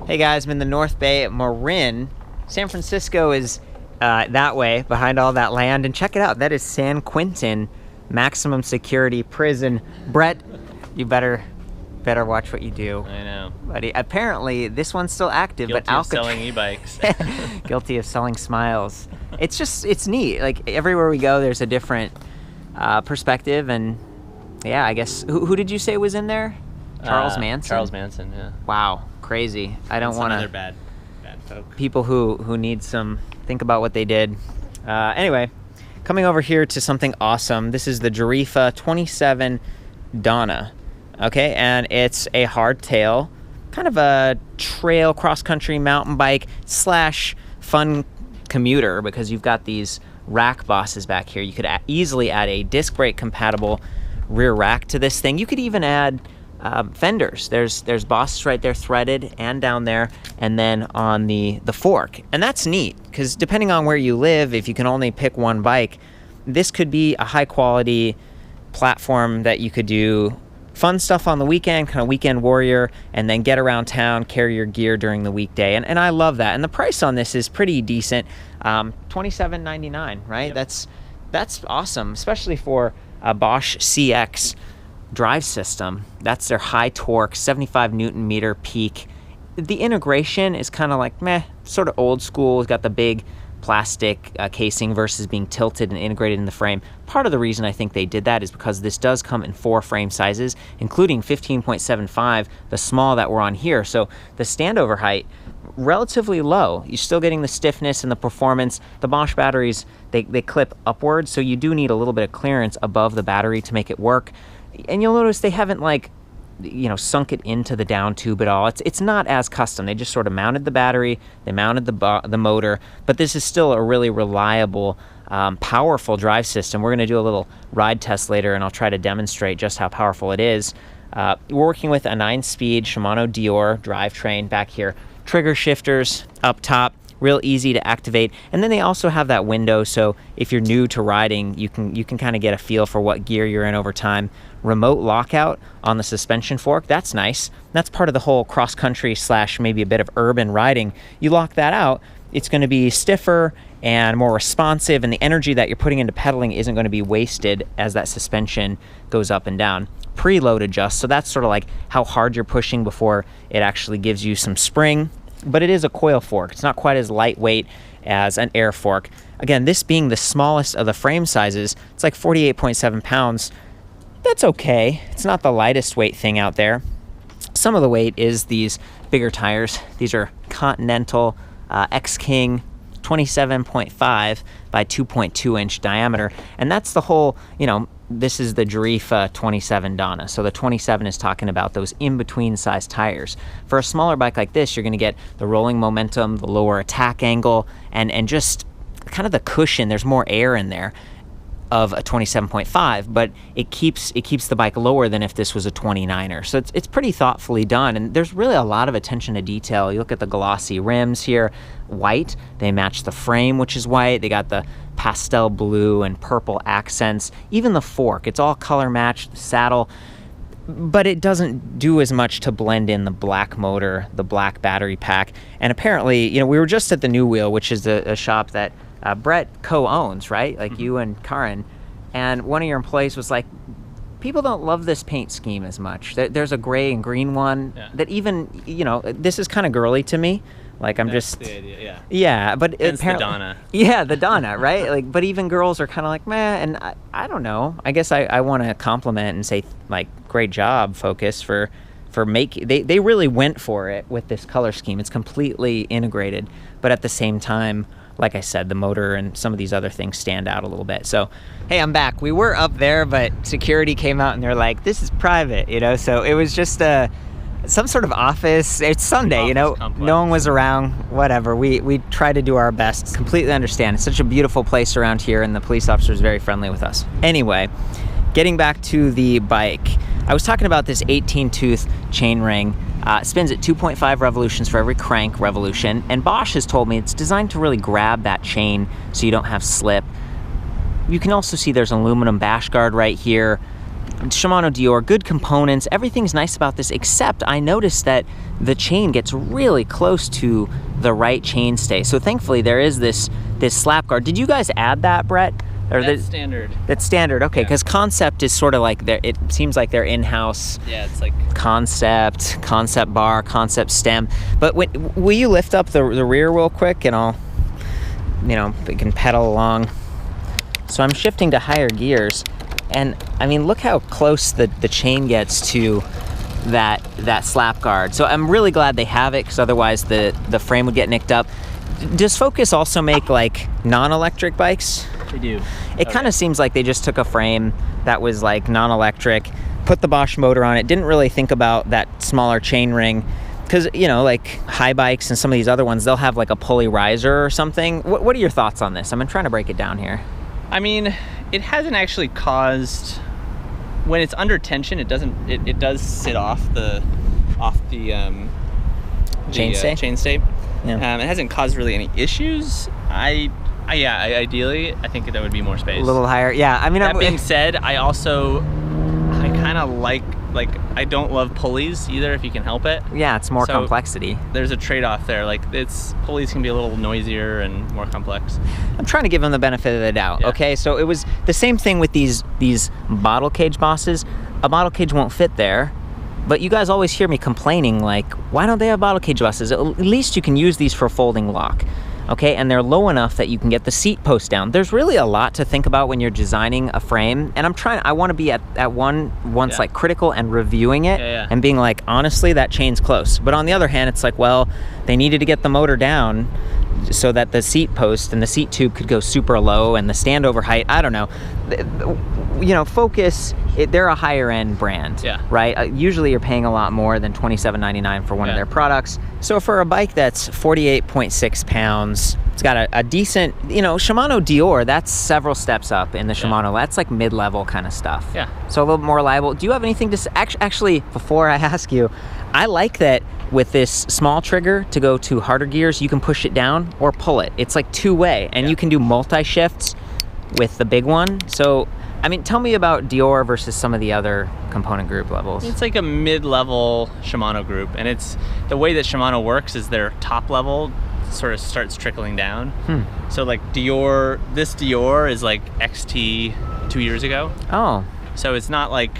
Hey guys, I'm in the North Bay at Marin. San Francisco is that way, behind all that land. And check it out, that is San Quentin maximum security prison. Brett, you better watch what you do. I know. Buddy, apparently this one's still active, Guilty but of selling e-bikes. Guilty of selling smiles. It's neat. Like everywhere we go, there's a different perspective, and yeah, I guess, who did you say was in there? Charles Manson? Charles Manson, yeah. Wow, crazy. I don't want to... Other bad folk. People who need some... Think about what they did. Anyway, coming over here to something awesome. This is the Jarifa 27 Donna. Okay, and it's a hardtail, kind of a trail cross-country mountain bike slash fun commuter, because you've got these rack bosses back here. You could easily add a disc brake compatible rear rack to this thing. You could even add fenders. There's bosses right there threaded and down there, and then on the fork. And that's neat, because depending on where you live, if you can only pick one bike, this could be a high quality platform that you could do fun stuff on the weekend, kind of weekend warrior, and then get around town, carry your gear during the weekday. And I love that. And the price on this is pretty decent, $27.99, right? Yep. That's awesome, especially for a Bosch CX drive system. That's their high torque, 75 Newton meter peak. The integration is kind of like meh, sort of old school. It's got the big plastic casing versus being tilted and integrated in the frame. Part of the reason I think they did that is because this does come in 4 frame sizes, including 15.75, the small that we're on here. So the standover height, relatively low. You're still getting the stiffness and the performance. The Bosch batteries, they clip upwards, so you do need a little bit of clearance above the battery to make it work. And you'll notice they haven't, like, you know, sunk it into the down tube at all. It's not as custom. They just sort of mounted the battery, they mounted the motor, but this is still a really reliable, powerful drive system. We're going to do a little ride test later, and I'll try to demonstrate just how powerful it is. We're working with a 9-speed Shimano Deore drivetrain back here. Trigger shifters up top, real easy to activate. And then they also have that window, so if you're new to riding, you can kind of get a feel for what gear you're in over time. Remote lockout on the suspension fork, that's nice. That's part of the whole cross-country slash maybe a bit of urban riding. You lock that out, it's going to be stiffer and more responsive, and the energy that you're putting into pedaling isn't going to be wasted as that suspension goes up and down. Preload adjust, so that's sort of like how hard you're pushing before it actually gives you some spring. But it is a coil fork. It's not quite as lightweight as an air fork. Again, this being the smallest of the frame sizes, it's like 48.7 pounds. That's okay. It's not the lightest weight thing out there. Some of the weight is these bigger tires. These are Continental X-King 27.5 by 2.2 inch diameter. And that's the whole, you know, this is the Jarifa 27 Donna. So the 27 is talking about those in-between size tires. For a smaller bike like this, you're going to get the rolling momentum, the lower attack angle, and just kind of the cushion. There's more air in there of a 27.5, but it keeps the bike lower than if this was a 29er. So it's pretty thoughtfully done, and there's really a lot of attention to detail. You look at the glossy rims here, white. They match the frame, which is white. They got the pastel blue and purple accents. Even the fork, it's all color matched. The saddle, but it doesn't do as much to blend in the black motor, the black battery pack. And apparently, you know, we were just at the New Wheel, which is a shop that Brett co-owns, right? Like you and Karin. And one of your employees was like, people don't love this paint scheme as much. There's a gray and green one that even, you know, this is kind of girly to me. Like I'm That's just the idea, yeah. Yeah, but It's apparently the Donna. Yeah, the Donna, right? Like, but even girls are kind of like, meh. And I don't know. I guess I want to compliment and say, like, great job, Focus, for making. They really went for it with this color scheme. It's completely integrated, but at the same time, like I said, the motor and some of these other things stand out a little bit. So, hey, I'm back. We were up there, but security came out and they're like, this is private, you know? So it was just some sort of office. It's Sunday, you know? Complex. No one was around, whatever. We try to do our best. Completely understand. It's such a beautiful place around here, and the police officer is very friendly with us. Anyway, getting back to the bike, I was talking about this 18-tooth chainring. Spins at 2.5 revolutions for every crank revolution, and Bosch has told me it's designed to really grab that chain so you don't have slip. You can also see there's an aluminum bash guard right here. Shimano Deore, good components, everything's nice about this, except I noticed that the chain gets really close to the right chainstay. So thankfully there is this slap guard. Did you guys add that, Brett? Or That's standard. That's standard, okay, because Concept is sort of like, it seems like their in-house it's like concept bar, concept stem. But will you lift up the rear real quick, and I'll, we can pedal along. So I'm shifting to higher gears, and I mean, look how close the chain gets to that slap guard. So I'm really glad they have it, because otherwise the frame would get nicked up. Does Focus also make like non-electric bikes? They do. It kind of seems like they just took a frame that was like non-electric, put the Bosch motor on it, didn't really think about that smaller chain ring. Because, like high bikes and some of these other ones, they'll have like a pulley riser or something. What are your thoughts on this? I'm trying to break it down here. I mean, it hasn't actually caused, when it's under tension, it does sit off the chainstay. Yeah. It hasn't caused really any issues. Ideally, I think that would be more space. A little higher, yeah. I mean, that being said, I kind of like I don't love pulleys either, if you can help it. Yeah, it's more complexity. There's a trade-off there. Like, pulleys can be a little noisier and more complex. I'm trying to give them the benefit of the doubt. Yeah. Okay, so it was the same thing with these bottle cage bosses. A bottle cage won't fit there. But you guys always hear me complaining, like, why don't they have bottle cage buses? At least you can use these for folding lock, okay? And they're low enough that you can get the seat post down. There's really a lot to think about when you're designing a frame, and I want to be at once like critical and reviewing it and being like, honestly, that chain's close. But on the other hand, it's like, well, they needed to get the motor down so that the seat post and the seat tube could go super low, and the standover height, I don't know. Focus, they're a higher end brand, right? Usually you're paying a lot more than $27.99 for one of their products. So for a bike that's 48.6 pounds, it's got a decent, Shimano Deore, that's several steps up in the Shimano. That's like mid-level kind of stuff. Yeah. So a little more reliable. Do you have anything to say? Actually, before I ask you, I like that with this small trigger to go to harder gears, you can push it down or pull it. It's like two-way, and you can do multi-shifts with the big one. So, I mean, tell me about Deore versus some of the other component group levels. It's like a mid-level Shimano group, and it's the way that Shimano works is their top level sort of starts trickling down. So like this Deore is like XT 2 years ago. Oh. So it's not like,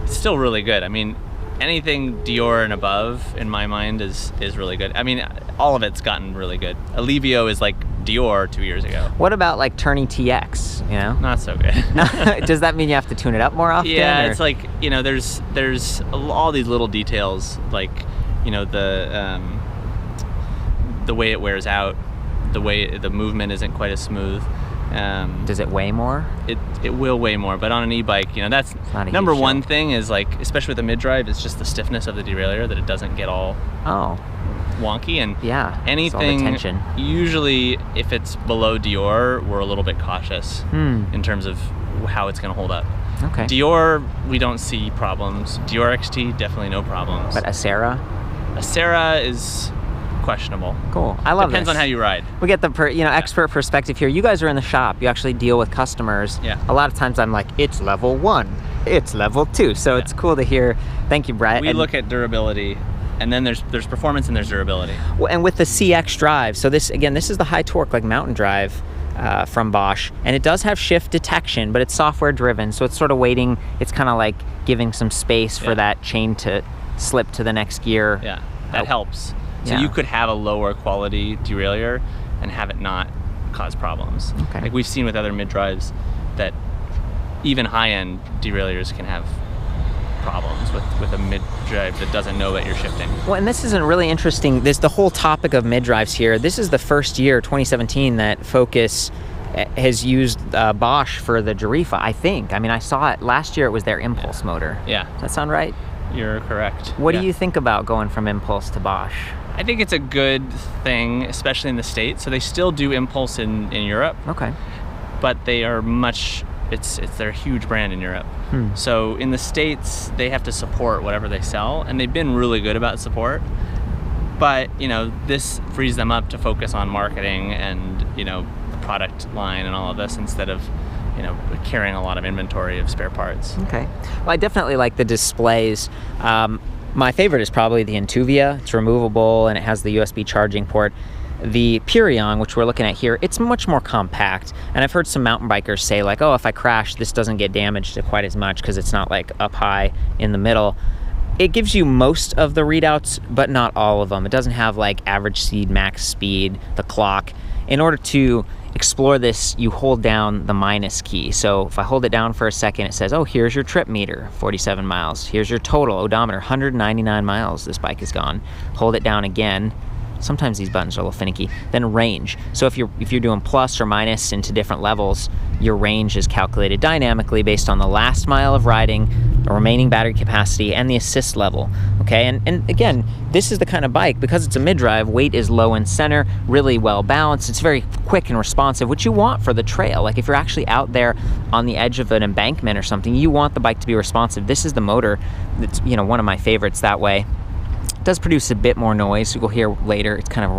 it's still really good. I mean, anything Deore and above, in my mind, is really good. I mean, all of it's gotten really good. Alivio is like Deore 2 years ago. What about like Tourney TX, Not so good. Does that mean you have to tune it up more often? Yeah, or? it's like, there's all these little details, like, the way it wears out, the way the movement isn't quite as smooth. Does it weigh more? It will weigh more, but on an e-bike, that's number one thing is, like, especially with the mid-drive, it's just the stiffness of the derailleur, that it doesn't get all wonky. And anything, tension. Usually if it's below Deore, we're a little bit cautious in terms of how it's going to hold up. Okay. Deore, we don't see problems. Deore XT, definitely no problems. But Acera? Acera is questionable. Cool. I love Depends this. on how you ride. We get the expert perspective here. You guys are in the shop. You actually deal with customers. Yeah. A lot of times I'm like, it's level 1. It's level 2. So it's cool to hear. Thank you, Brett. We look at durability, and then there's performance and there's durability. Well, and with the CX drive, so this is the high torque, like mountain drive from Bosch, and it does have shift detection, but it's software driven, so it's sort of waiting. It's kind of like giving some space for that chain to slip to the next gear. Yeah, that helps. So you could have a lower quality derailleur and have it not cause problems. Okay. Like we've seen with other mid-drives that even high-end derailleurs can have problems with a mid-drive that doesn't know that you're shifting. Well, and this isn't really interesting. The whole topic of mid-drives here, this is the first year, 2017, that Focus has used Bosch for the Jarifa, I think. I mean, I saw it last year. It was their Impulse motor. Yeah. Does that sound right? You're correct. What do you think about going from Impulse to Bosch? I think it's a good thing, especially in the States. So they still do Impulse in Europe. Okay. But they are they're a huge brand in Europe. So in the States, they have to support whatever they sell, and they've been really good about support. But, this frees them up to focus on marketing and, the product line and all of this, instead of, carrying a lot of inventory of spare parts. Okay. Well, I definitely like the displays. My favorite is probably the Intuvia. It's removable and it has the USB charging port. The Purion, which we're looking at here, it's much more compact. And I've heard some mountain bikers say like, oh, if I crash, this doesn't get damaged quite as much because it's not like up high in the middle. It gives you most of the readouts, but not all of them. It doesn't have like average speed, max speed, the clock. In order to explore this, you hold down the minus key. So if I hold it down for a second, it says, oh, here's your trip meter, 47 miles. Here's your total odometer, 199 miles this bike has gone. Hold it down again. Sometimes these buttons are a little finicky. Then range. So if you're doing plus or minus into different levels, your range is calculated dynamically based on the last mile of riding, the remaining battery capacity, and the assist level. Okay, and again, this is the kind of bike, because it's a mid-drive, weight is low in center, really well balanced. It's very quick and responsive, which you want for the trail. Like if you're actually out there on the edge of an embankment or something, you want the bike to be responsive. This is the motor that's one of my favorites that way. It does produce a bit more noise. You'll hear later it's kind of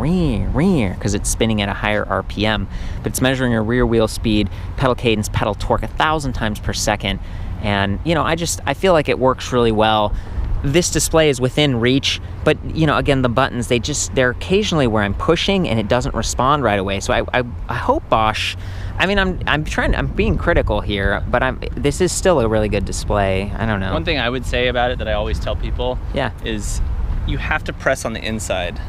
rear because it's spinning at a higher RPM, but it's measuring your rear wheel speed, pedal cadence, pedal torque 1,000 times per second. And I feel like it works really well. This display is within reach, but again, the buttons, they're occasionally where I'm pushing and it doesn't respond right away. So I hope Bosch, I'm being critical here, but this is still a really good display. I don't know. One thing I would say about it that I always tell people is you have to press on the inside.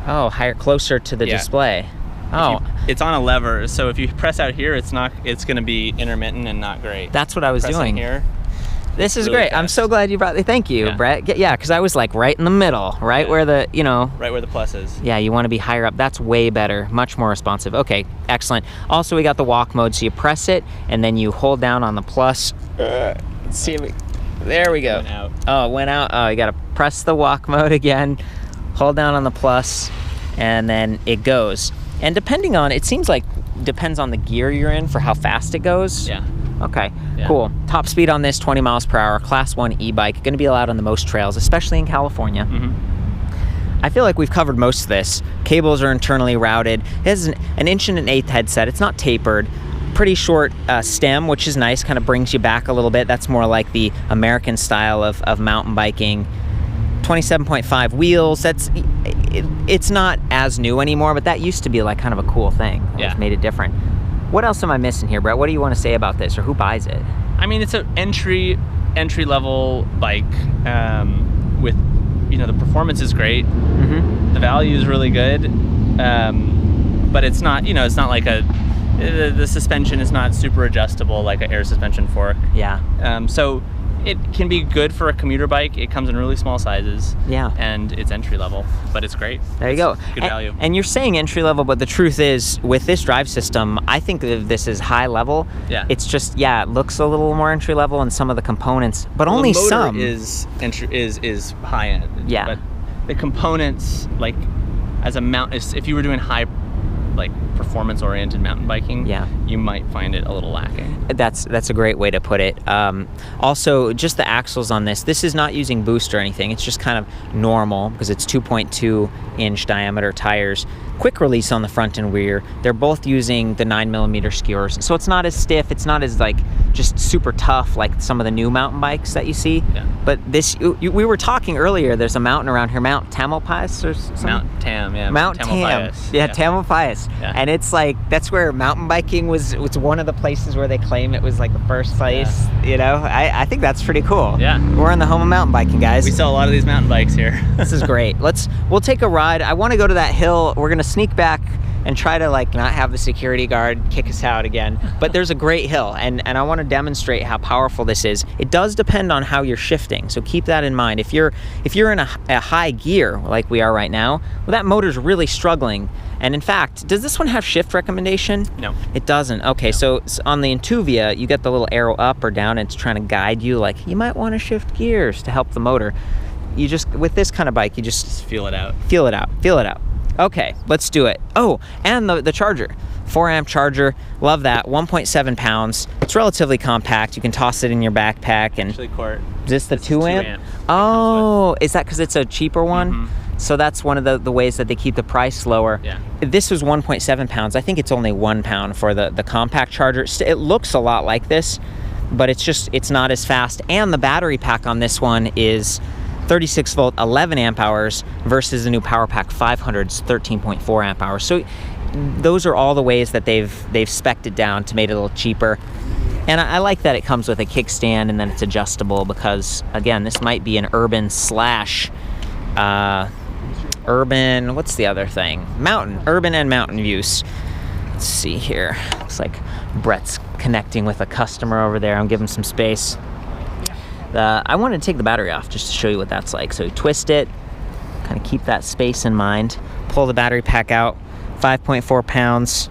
Oh, closer to the display. Oh, it's on a lever, so if you press out here, it's going to be intermittent and not great. That's what I was doing here. This is really great. Fast. I'm so glad you brought it. Thank you, Brett. Yeah, because I was like right in the middle, where the right where the plus is. Yeah, you want to be higher up. That's way better, much more responsive. Okay, excellent. Also, we got the walk mode, so you press it and then you hold down on the plus. Let's see if there we go. Went out. Oh, it went out. Oh, you got to press the walk mode again, hold down on the plus, and then it goes. And depending on, it seems like depends on the gear you're in for how fast it goes. Yeah. Okay, cool. Top speed on this, 20 miles per hour, class 1 e-bike, going to be allowed on the most trails, especially in California. Mm-hmm. I feel like we've covered most of this. Cables are internally routed. It has an 1.1/8" headset. It's not tapered. Pretty short stem, which is nice, kind of brings you back a little bit. That's more like the American style of mountain biking. 27.5 wheels. It's not as new anymore, but that used to be like kind of a cool thing. It's made it different. What else am I missing here, Brett? What do you want to say about this, or who buys it? I mean, it's an entry level bike with the performance is great. Mm-hmm. The value is really good, but it's not it's not like the suspension is not super adjustable like an air suspension fork. Yeah. So it can be good for a commuter bike. It comes in really small sizes. Yeah. And it's entry level, but it's great. There you go. Good value. And you're saying entry level, but the truth is, with this drive system, I think that this is high level. Yeah. It's just, it looks a little more entry level in some of the components, but only the motor some. is high end. Yeah. But the components, like as a if you were doing high, like performance-oriented mountain biking, you might find it a little lacking. That's a great way to put it. Also, just the axles on this. This is not using boost or anything. It's just kind of normal because it's 2.2-inch diameter tires. Quick release on the front and rear. They're both using the 9mm skewers, so it's not as stiff. It's not as like just super tough like some of the new mountain bikes that you see. Yeah. But this, we were talking earlier. There's a mountain around here, Mount Tamalpais or something. Mount Tam, yeah. Mount Tam, Tamalpais. Yeah. And it's like that's where mountain biking was. It's one of the places where they claim it was like the first place. I think that's pretty cool. Yeah. We're in the home of mountain biking, guys. We sell a lot of these mountain bikes here. This is great. We'll take a ride. I want to go to that hill. We're gonna sneak back and try to like not have the security guard kick us out again. But there's a great hill, and I want to demonstrate how powerful this is. It does depend on how you're shifting, so keep that in mind. If you're in a high gear like we are right now, well, that motor's really struggling. And in fact, does this one have shift recommendation? No. It doesn't. Okay, so on the Intuvia, you get the little arrow up or down, and it's trying to guide you, like you might want to shift gears to help the motor. You just, with this kind of bike, you just feel it out. Feel it out. Feel it out. Okay, let's do it. Oh, and the charger. 4-amp charger. Love that. 1.7 pounds. It's relatively compact. You can toss it in your backpack. And actually, Court. Is this the 2-amp? Oh, is that because it's a cheaper one? Mm-hmm. So that's one of the ways that they keep the price lower. Yeah. This was 1.7 pounds. I think it's only 1 pound for the compact charger. It looks a lot like this, but it's not as fast. And the battery pack on this one is 36 volt, 11 amp hours versus the new Powerpack 500's 13.4 amp hours. So those are all the ways that they've spec'd it down to make it a little cheaper. And I like that it comes with a kickstand and then it's adjustable, because again, this might be an urban slash urban, what's the other thing? Urban and mountain use. Let's see here. Looks like Brett's connecting with a customer over there. I'm giving some space. I wanted to take the battery off just to show you what that's like. So you twist it, kind of keep that space in mind. Pull the battery pack out, 5.4 pounds,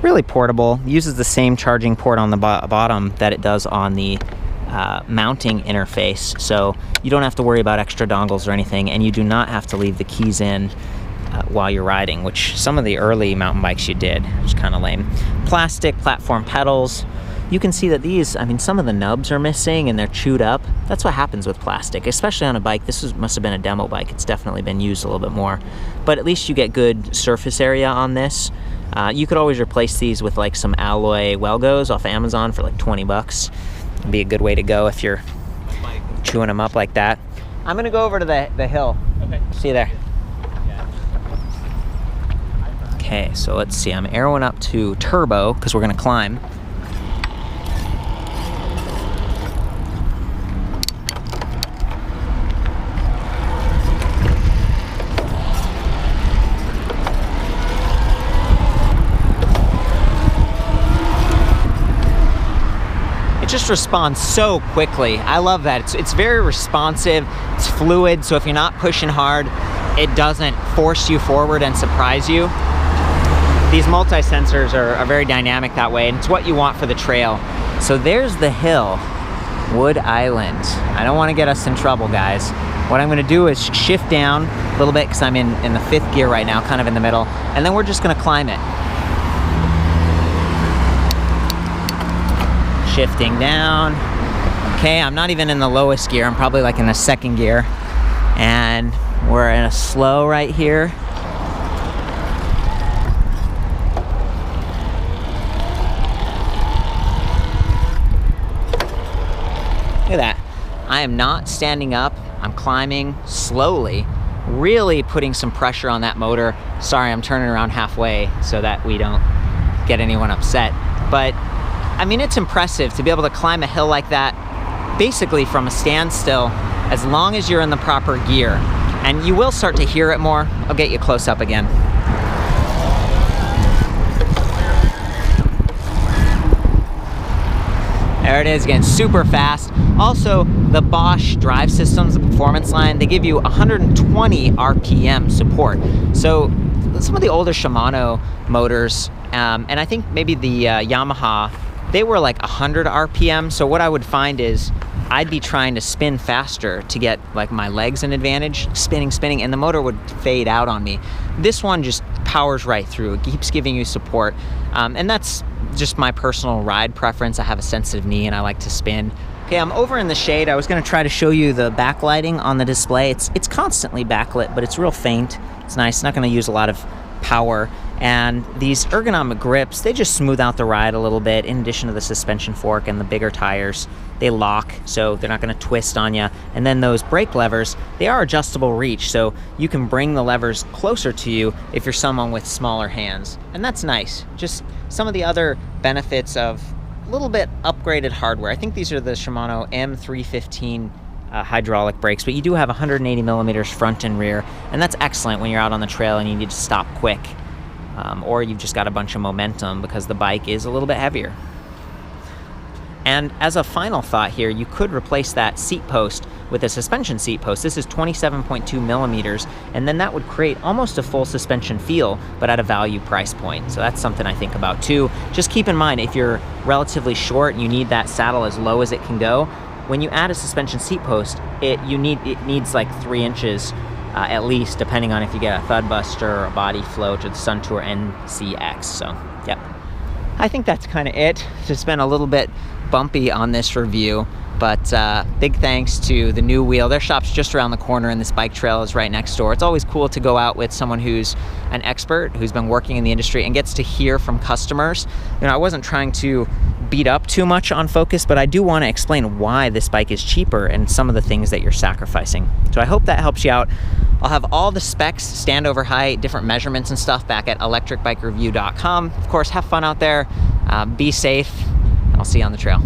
really portable. Uses the same charging port on the bottom that it does on the mounting interface. So you don't have to worry about extra dongles or anything, and you do not have to leave the keys in while you're riding, which some of the early mountain bikes you did, which is kind of lame. Plastic platform pedals. You can see that these, I mean, some of the nubs are missing and they're chewed up. That's what happens with plastic, especially on a bike. This must have been a demo bike. It's definitely been used a little bit more, but at least you get good surface area on this. You could always replace these with like some alloy Welgos off Amazon for like 20 bucks. It'd be a good way to go if you're chewing them up like that. I'm gonna go over to the hill. Okay. See you there. Okay, so let's see. I'm arrowing up to turbo because we're gonna climb. Just responds so quickly. I love that. It's very responsive, it's fluid, so if you're not pushing hard, it doesn't force you forward and surprise you. These multi-sensors are very dynamic that way, and it's what you want for the trail. So there's the hill, Wood Island. I don't want to get us in trouble, guys. What I'm going to do is shift down a little bit, because I'm in the 5th gear right now, kind of in the middle, and then we're just going to climb it. Shifting down. Okay, I'm not even in the lowest gear. I'm probably like in the 2nd gear. And we're in a slow right here. Look at that. I am not standing up. I'm climbing slowly, really putting some pressure on that motor. Sorry, I'm turning around halfway so that we don't get anyone upset. But I mean, it's impressive to be able to climb a hill like that, basically from a standstill, as long as you're in the proper gear. And you will start to hear it more. I'll get you close up again. There it is again, super fast. Also, the Bosch drive systems, the performance line, they give you 120 RPM support. So some of the older Shimano motors, and I think maybe the Yamaha, they were like 100 RPM. So what I would find is I'd be trying to spin faster to get like my legs an advantage, spinning, and the motor would fade out on me. This one just powers right through. It keeps giving you support. And that's just my personal ride preference. I have a sensitive knee and I like to spin. Okay, I'm over in the shade. I was gonna try to show you the backlighting on the display. It's constantly backlit, but it's real faint. It's nice. It's not gonna use a lot of power. And these ergonomic grips, they just smooth out the ride a little bit, in addition to the suspension fork and the bigger tires. They lock, so they're not gonna twist on you. And then those brake levers, they are adjustable reach, so you can bring the levers closer to you if you're someone with smaller hands. And that's nice. Just some of the other benefits of a little bit upgraded hardware. I think these are the Shimano M315 hydraulic brakes, but you do have 180 millimeters front and rear, and that's excellent when you're out on the trail and you need to stop quick. Or you've just got a bunch of momentum because the bike is a little bit heavier. And as a final thought here, you could replace that seat post with a suspension seat post. This is 27.2 millimeters, and then that would create almost a full suspension feel, but at a value price point. So that's something I think about too. Just keep in mind, if you're relatively short and you need that saddle as low as it can go, when you add a suspension seat post, it needs like 3 inches at least, depending on if you get a thud buster or a body float or the Suntour NCX. So, yep. I think that's kind of it. It's been a little bit bumpy on this review. But big thanks to the New Wheel. Their shop's just around the corner and this bike trail is right next door. It's always cool to go out with someone who's an expert, who's been working in the industry and gets to hear from customers. You know, I wasn't trying to beat up too much on Focus, but I do want to explain why this bike is cheaper and some of the things that you're sacrificing. So I hope that helps you out. I'll have all the specs, standover height, different measurements and stuff back at ElectricBikeReview.com. Of course, have fun out there, be safe, and I'll see you on the trail.